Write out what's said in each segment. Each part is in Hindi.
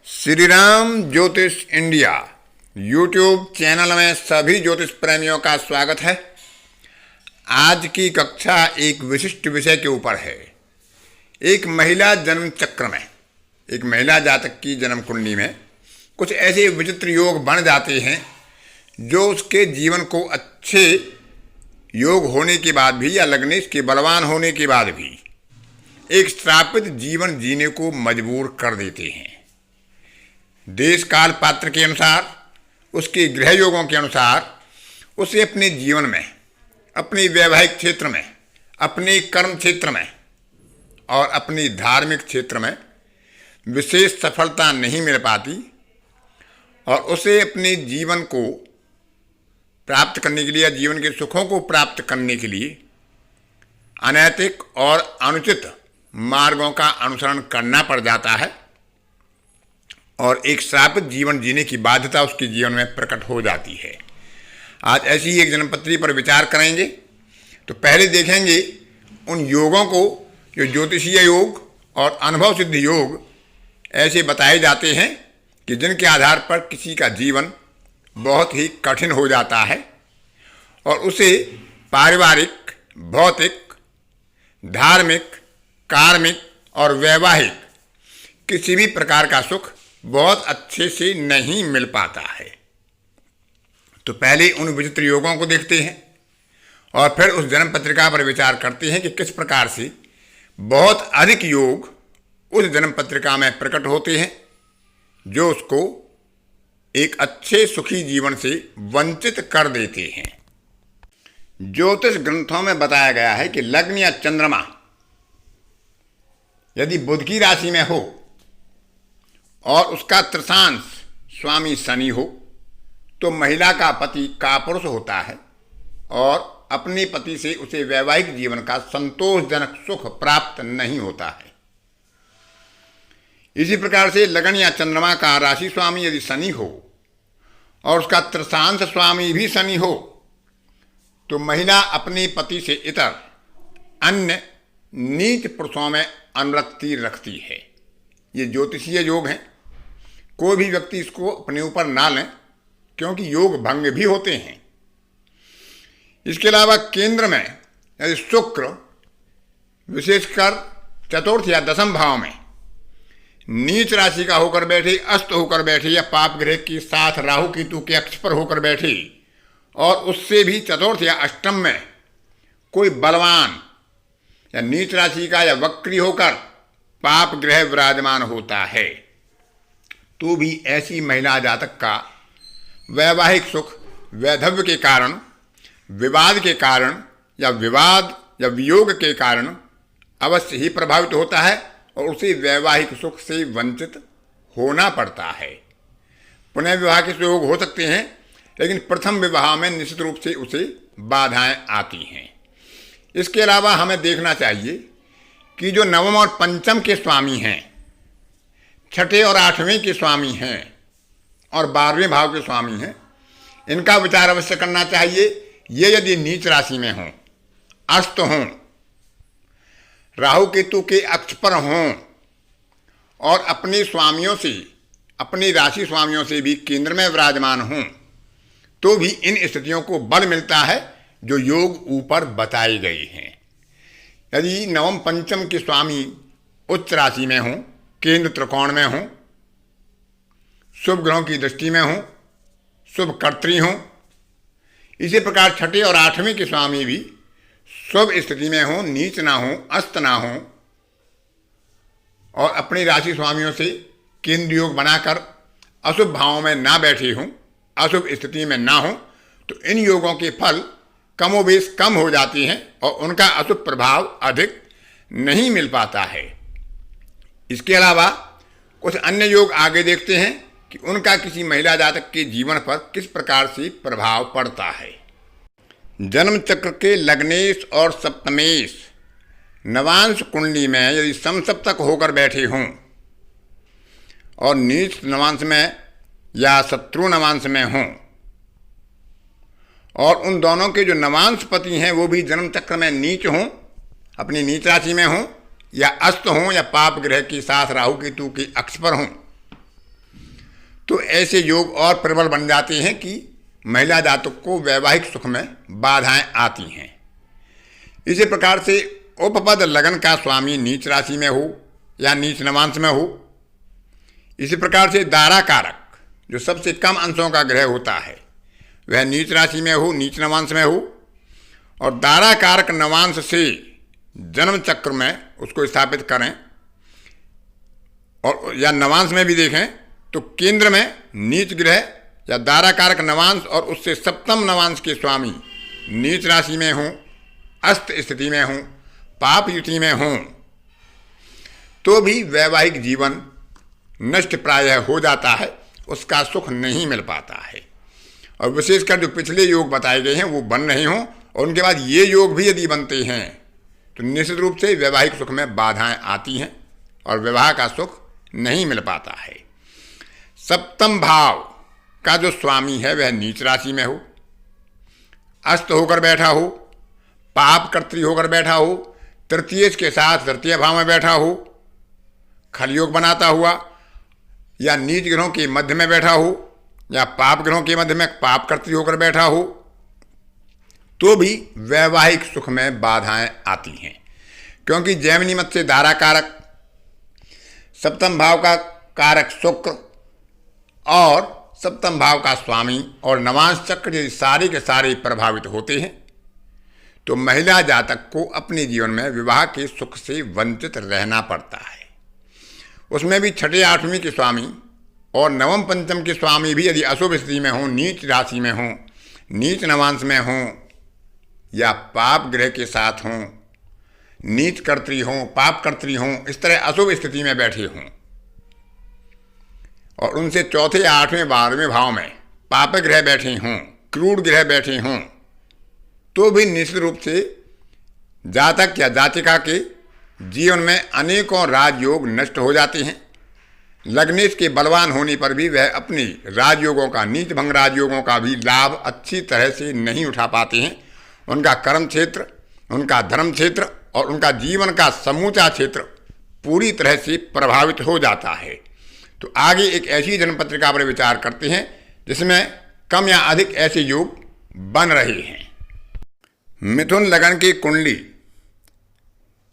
श्री राम ज्योतिष इंडिया यूट्यूब चैनल में सभी ज्योतिष प्रेमियों का स्वागत है। आज की कक्षा एक विशिष्ट विषय के ऊपर है। एक महिला जन्म चक्र में, एक महिला जातक की जन्म कुंडली में कुछ ऐसे विचित्र योग बन जाते हैं जो उसके जीवन को अच्छे योग होने के बाद भी या लग्नेश के बलवान होने के बाद भी एक श्रापित जीवन जीने को मजबूर कर देते हैं। देश काल पात्र के अनुसार, उसके गृह योगों के अनुसार उसे अपने जीवन में, अपने वैवाहिक क्षेत्र में, अपने कर्म क्षेत्र में और अपने धार्मिक क्षेत्र में विशेष सफलता नहीं मिल पाती और उसे अपने जीवन को प्राप्त करने के लिए या जीवन के सुखों को प्राप्त करने के लिए अनैतिक और अनुचित मार्गों का अनुसरण करना पड़ जाता है और एक श्रापित जीवन जीने की बाध्यता उसके जीवन में प्रकट हो जाती है। आज ऐसी एक जन्मपत्री पर विचार करेंगे। तो पहले देखेंगे उन योगों को जो ज्योतिषीय योग और अनुभव सिद्ध योग ऐसे बताए जाते हैं कि जिनके आधार पर किसी का जीवन बहुत ही कठिन हो जाता है और उसे पारिवारिक, भौतिक, धार्मिक, कार्मिक और वैवाहिक किसी भी प्रकार का सुख बहुत अच्छे से नहीं मिल पाता है। तो पहले उन विचित्र योगों को देखते हैं और फिर उस जन्म पत्रिका पर विचार करते हैं कि किस प्रकार से बहुत अधिक योग उस जन्म पत्रिका में प्रकट होते हैं जो उसको एक अच्छे सुखी जीवन से वंचित कर देते हैं। ज्योतिष ग्रंथों में बताया गया है कि लग्न या चंद्रमा यदि बुध की राशि में हो और उसका तृतीयांश स्वामी शनि हो तो महिला का पति कापुरुष होता है और अपने पति से उसे वैवाहिक जीवन का संतोषजनक सुख प्राप्त नहीं होता है। इसी प्रकार से लग्न या चंद्रमा का राशि स्वामी यदि शनि हो और उसका तृतीयांश स्वामी भी शनि हो तो महिला अपने पति से इतर अन्य नीच पुरुषों में अनुरक्ति रखती है। ये ज्योतिषीय योग हैं। कोई भी व्यक्ति इसको अपने ऊपर ना लें क्योंकि योग भंग भी होते हैं। इसके अलावा केंद्र में यदि शुक्र विशेषकर चतुर्थ या दशम भाव में नीच राशि का होकर बैठे, अस्त होकर बैठे या पाप ग्रह के साथ राहु केतु के अक्ष पर होकर बैठे और उससे भी चतुर्थ या अष्टम में कोई बलवान या नीच राशि का या वक्री होकर पाप ग्रह विराजमान होता है तो भी ऐसी महिला जातक का वैवाहिक सुख वैधव्य के कारण, विवाद के कारण या विवाद या वियोग के कारण अवश्य ही प्रभावित होता है और उसे वैवाहिक सुख से वंचित होना पड़ता है। पुनः विवाह के योग हो सकते हैं लेकिन प्रथम विवाह में निश्चित रूप से उसे बाधाएं आती हैं। इसके अलावा हमें देखना चाहिए कि जो नवम और पंचम के स्वामी हैं, छठे और आठवें के स्वामी हैं और 12वें भाव के स्वामी हैं, इनका विचार अवश्य करना चाहिए। ये यदि नीच राशि में हों, अस्त हों, राहु केतु के अक्ष पर हों और अपने स्वामियों से, अपनी राशि स्वामियों से भी केंद्र में विराजमान हों तो भी इन स्थितियों को बल मिलता है जो योग ऊपर बताई गई हैं। यदि नवम पंचम के स्वामी उच्च राशि में हों, केंद्र त्रिकोण में हों, शुभ ग्रहों की दृष्टि में हों, शुभ कर्त्री हों, इसी प्रकार छठे और आठवें के स्वामी भी शुभ स्थिति में हों, नीच ना हों, अस्त ना हों और अपनी राशि स्वामियों से केंद्र योग बनाकर अशुभ भावों में ना बैठे हों, अशुभ स्थिति में ना हों तो इन योगों के फल कमोबेश कम हो जाती हैं और उनका अशुभ प्रभाव अधिक नहीं मिल पाता है। इसके अलावा कुछ अन्य योग आगे देखते हैं कि उनका किसी महिला जातक के जीवन पर किस प्रकार से प्रभाव पड़ता है। जन्म चक्र के लग्नेश और सप्तमेश नवांश कुंडली में यदि समसप्तक होकर बैठे हों और नीच नवांश में या शत्रु नवांश में हों और उन दोनों के जो नवांश पति हैं वो भी जन्म चक्र में नीच हों, अपनी नीच राशि में हों या अस्त हों या पाप ग्रह के साथ राहु केतु के अक्ष पर हों ऐसे योग और प्रबल बन जाते हैं कि महिला जातक को वैवाहिक सुख में बाधाएं आती हैं। इसी प्रकार से उपपद लगन का स्वामी नीच राशि में हो या नीच नवांश में हो। इसी प्रकार से दारा कारक जो सबसे कम अंशों का ग्रह होता है वह नीच राशि में हो, नीच नवांश में हो। और दारा कारक नवांश से जन्म चक्र में उसको स्थापित करें और या नवांश में भी देखें तो केंद्र में नीच ग्रह या दारा कारक नवांश और उससे सप्तम नवांश के स्वामी नीच राशि में हों, अस्त स्थिति में हों, पाप युति में हों तो भी वैवाहिक जीवन नष्ट प्रायः हो जाता है, उसका सुख नहीं मिल पाता है। और विशेषकर जो पिछले योग बताए गए हैं वो बन रहे हों और उनके बाद ये योग भी यदि बनते हैं तो निश्चित रूप से वैवाहिक सुख में बाधाएं आती हैं और विवाह का सुख नहीं मिल पाता है। सप्तम भाव का जो स्वामी है वह नीच राशि में हो, अस्त होकर बैठा हो, पाप कर्त्री होकर बैठा हो, तृतीय के साथ तृतीय भाव में बैठा हो, खलयोग बनाता हुआ या नीच ग्रहों के मध्य में बैठा हो या पाप ग्रहों के मध्य में पाप कर्त्री होकर बैठा हो तो भी वैवाहिक सुख में बाधाएं आती हैं। क्योंकि जैमिनी मत से दारा कारक, सप्तम भाव का कारक शुक्र और सप्तम भाव का स्वामी और नवांश चक्र यदि सारे के सारे प्रभावित होते हैं तो महिला जातक को अपने जीवन में विवाह के सुख से वंचित रहना पड़ता है। उसमें भी छठे आठवीं के स्वामी और नवम पंचम के स्वामी भी यदि अशुभ स्थिति में हों, नीच राशि में हों, नीच नवांश में हों या पाप ग्रह के साथ हों, नीच कर्त्री हों, पाप कर्त्री हों, इस तरह अशुभ स्थिति में बैठे हों और उनसे चौथे आठवें बारहवें भाव में पाप ग्रह बैठे हों, क्रूर ग्रह बैठे हों तो भी निश्चित रूप से जातक या जातिका के जीवन में अनेकों राजयोग नष्ट हो जाते हैं। लग्नेश के बलवान होने पर भी वह अपनी राजयोगों का, नीच भंग राजयोगों का भी लाभ अच्छी तरह से नहीं उठा पाते हैं। उनका कर्म क्षेत्र, उनका धर्म क्षेत्र और उनका जीवन का समूचा क्षेत्र पूरी तरह से प्रभावित हो जाता है। तो आगे एक ऐसी जन्मपत्रिका पर विचार करते हैं जिसमें कम या अधिक ऐसे योग बन रहे हैं। मिथुन लगन की कुंडली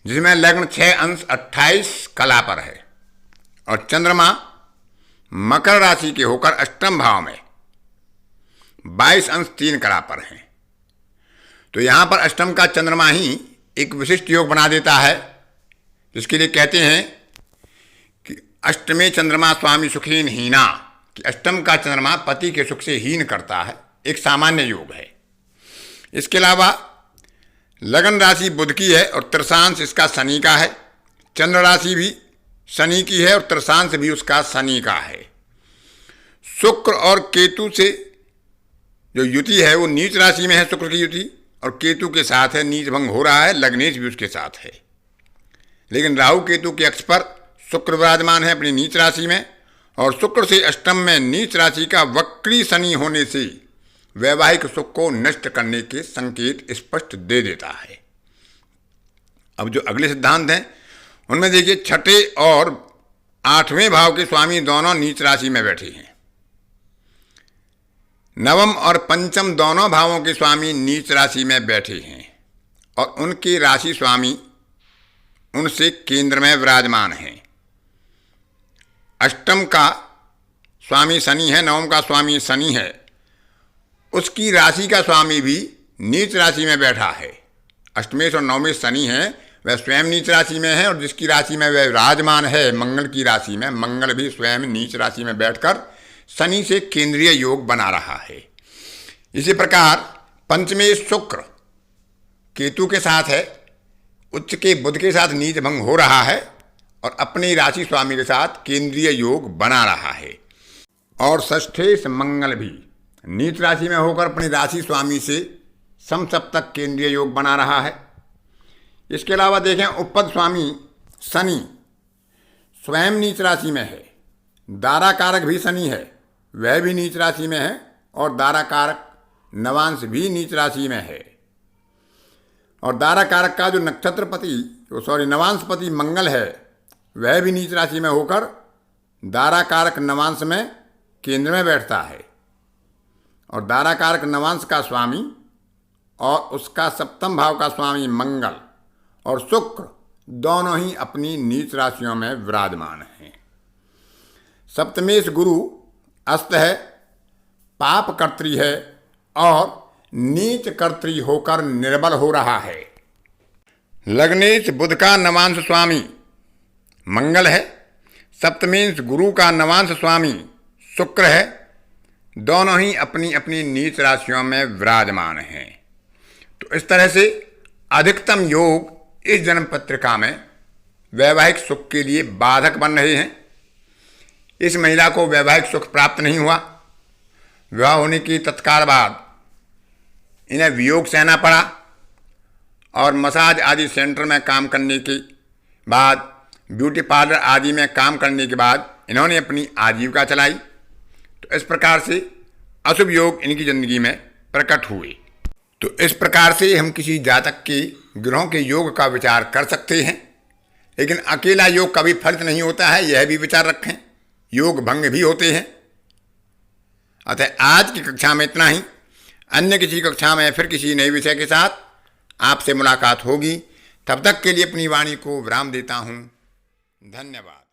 जिसमें लग्न 6 अंश 28 कला पर है और चंद्रमा मकर राशि के होकर अष्टम भाव में 22 अंश 3 कला पर हैं। तो यहाँ पर अष्टम का चंद्रमा ही एक विशिष्ट योग बना देता है जिसके लिए कहते हैं कि अष्टमे चंद्रमा स्वामी सुखहीन हीना, कि अष्टम का चंद्रमा पति के सुख से हीन करता है, एक सामान्य योग है। इसके अलावा लगन राशि बुध की है और त्रसांश इसका शनि का है, चंद्र राशि भी शनि की है और त्रसांश भी उसका शनि का है। शुक्र और केतु से जो युति है वो नीच राशि में है, शुक्र की युति, और केतु के साथ है, नीच भंग हो रहा है, लग्नेश भी उसके साथ है। लेकिन राहु केतु के अक्ष पर शुक्र विराजमान है अपनी नीच राशि में और शुक्र से अष्टम में नीच राशि का वक्री शनि होने से वैवाहिक सुख को नष्ट करने के संकेत स्पष्ट दे देता है। अब जो अगले सिद्धांत हैं उनमें देखिए छठे और आठवें भाव के स्वामी दोनों नीच राशि में बैठे हैं। नवम और पंचम दोनों भावों के स्वामी नीच राशि में बैठे हैं और उनके राशि स्वामी उनसे केंद्र में विराजमान हैं। अष्टम का स्वामी शनि है, नवम का स्वामी शनि है, उसकी राशि का स्वामी भी नीच राशि में बैठा है। अष्टमेश और नवमेश शनि है, वह स्वयं नीच राशि में है और जिसकी राशि में वह विराजमान है मंगल की राशि में, मंगल भी स्वयं नीच राशि में बैठकर शनि से केंद्रीय योग बना रहा है। इसी प्रकार पंचमेश शुक्र केतु के साथ है, उच्च के बुध के साथ नीच भंग हो रहा है और अपनी राशि स्वामी के साथ केंद्रीय योग बना रहा है। और षष्ठेश मंगल भी नीच राशि में होकर अपनी राशि स्वामी से समसप्तक केंद्रीय योग बना रहा है। इसके अलावा देखें उपपद स्वामी शनि स्वयं नीच राशि में है, दारा कारक भी शनि है, वह भी नीच राशि में है और दारा कारक नवांश भी नीच राशि में है। और दारा कारक का जो नवांशपति मंगल है वह भी नीच राशि में होकर दारा कारक नवांश में केंद्र में बैठता है और दाराकारक नवांश का स्वामी और उसका सप्तम भाव का स्वामी मंगल और शुक्र दोनों ही अपनी नीच राशियों में विराजमान हैं। सप्तमेश गुरु अस्त है, पाप कर्त्री है और नीच कर्त्री होकर निर्बल हो रहा है। लग्नेश बुध का नवांश स्वामी मंगल है, सप्तमेश गुरु का नवांश स्वामी शुक्र है, दोनों ही अपनी अपनी नीच राशियों में विराजमान हैं। तो इस तरह से अधिकतम योग इस जन्म पत्रिका में वैवाहिक सुख के लिए बाधक बन रहे हैं। इस महिला को वैवाहिक सुख प्राप्त नहीं हुआ। विवाह होने की तत्काल बाद इन्हें वियोग सहना पड़ा और मसाज आदि सेंटर में काम करने के बाद, ब्यूटी पार्लर आदि में काम करने के बाद इन्होंने अपनी आजीविका चलाई। तो इस प्रकार से अशुभ योग इनकी जिंदगी में प्रकट हुए। तो इस प्रकार से हम किसी जातक के ग्रहों के योग का विचार कर सकते हैं, लेकिन अकेला योग कभी फलित नहीं होता है, यह भी विचार रखें। योग भंग भी होते हैं। अतः आज की कक्षा में इतना ही। अन्य किसी कक्षा में फिर किसी नए विषय के साथ आपसे मुलाकात होगी। तब तक के लिए अपनी वाणी को विराम देता हूँ। धन्यवाद।